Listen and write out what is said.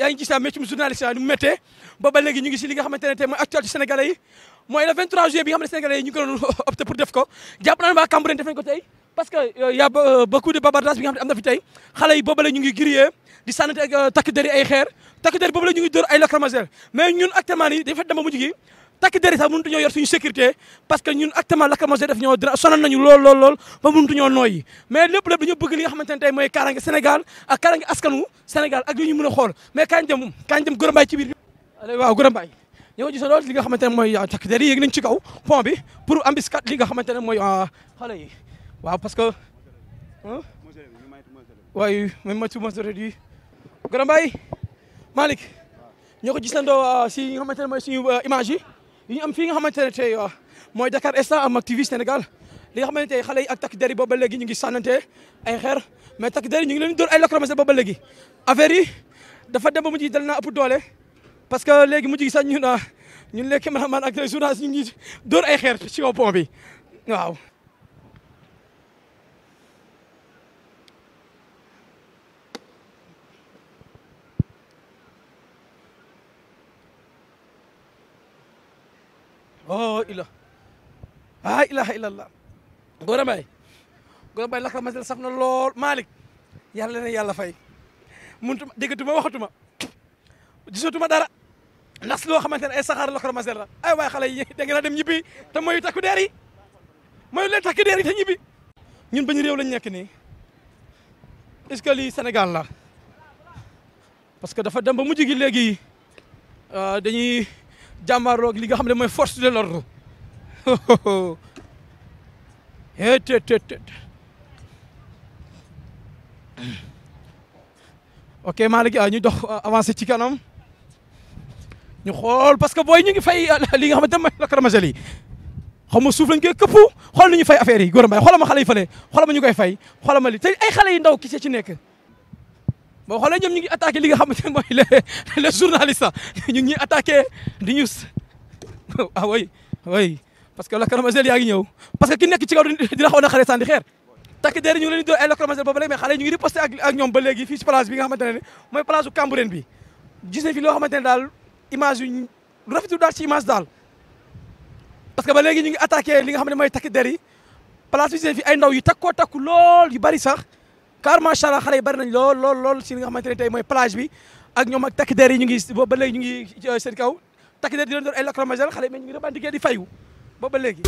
yaa ngi gis naa métier journaliste nu mu méttee booba léegi ñu ngi si li nga xamante ne tey mooy actualité sénégalais yi mooy le 23 juillet bi nga xam ne sénégalais yi ñu ngi ko doon opté pour def ko jàpp naa ne waa Cambérène def nañ ko tey parce que y a beaucoup de bavardage bi nga xam ne am na fi tey xale yi booba léegi ñu ngi grillé di sànnante ak takk der yi ay xeer takk der booba léegi ñu ngi dóor ay lacrymogène mais ñun actuellement nii dafa dem ba mujj gi takk der yi sax mënutu ñoo yor suñu sécurité parce que ñun actuellement lacrymogène def ñoo sonal nañu lool ba mënutu ñoo nooyi mais lépp dañu bëgg li nga xamante ne tey mooy kaaraange Sénégal ak kaaraange askanu Sénégal ak li ñu mën a xool mais kañ dem Gora Mbaye ci biir waaw Gora Mbaye ñoo gis loolu li nga xamante ne mooy takk der yi yéeg nañ ci kaw pont bi pour embuscade li nga xamante ne mooy xale yi waaw parce que waaye mooy matu mosore di Gora Mbaye Malick ñoo ko gisandoo si nga xamante ne mooy suñu image yi ñu am fii nga xamante ne tey mooy Dakar Instant ak Mak TV Sénégal li nga xamante ne tey xale yi ak takk der yi booba léegi ñu ngi sànnante ay xeer mais takk der yi ñu ngi leen di dóor ay lacrymogène booba léegi affaire yi dafa dem ba mujj dal naa ëpp doole parce que léegi mujj gi sax ñun les caméraman ak les journalistes ñu ngi dóor ay xeer ci kaw pont bi waaw. oh ilaha illallah Gora Mbaye lacrymogène saf na lool Malick yàlla na yàlla fay mënutuma déggatuma waxatuma gisatuma dara ndax loo xamante ne ay saxaar lacrymogène la ay waay xale yi da ngeen a dem ñibbi te mooy takku deer yi mooy leen takku deer yi te ñibbi ñun bañu réew lañ nekk nii est-ce que lii Sénégal la parce que dafa dem ba mujj gi léegi dañuy jàmmaarloog li nga xam ne mooy force de l'ordre ok Malick ñu dox avancé ci kanam ñu xool parce que booy ñu ngi fay li nga xamante ne mooy lacrymogène yi xaw ma suuf lañ koy këpp xool nu ñu fay affaire yi Gora Mbaye xoolal ma xale yi fële xoolal ma ñu koy fay xoolal ma li te ay xale yu ndaw ki ci nekk boo xoolee ñoom ñu ngi attaqué li nga xamante ne mooy les journalistes ñu ngi attaqué di ñu ah oui parce que lacrymogène yaa ngi ñëw parce que ki nekk ci kaw dina xaw na xale sànni xeer takk der ñu ngi leen di doon ay lacrymogène boobu léegi mais xale yi ñu ngi riposté ak ñoom ba léegi fii ci place bi nga xamante ne mooy place u Cambérène bi gis nañ fi loo xamante ne daal image yu rafetul daal ci image daal parce que ba léegi ñu ngi attaqué li nga xam ne mooy takk der yi place bi gis nañ fi ay ndaw yu takkoo takku lool yu bari sax car macha allah xale yi bari nañ lool ci li nga xamante ne tey mooy plage bi ak ñoom ak takk der yi ñu ngi boobu ba léegi ñu ngi seen kaw takk der di leen doon ay lacrymogène xale yi mais ñu ngi revendiquer di fayu boobu ba léegi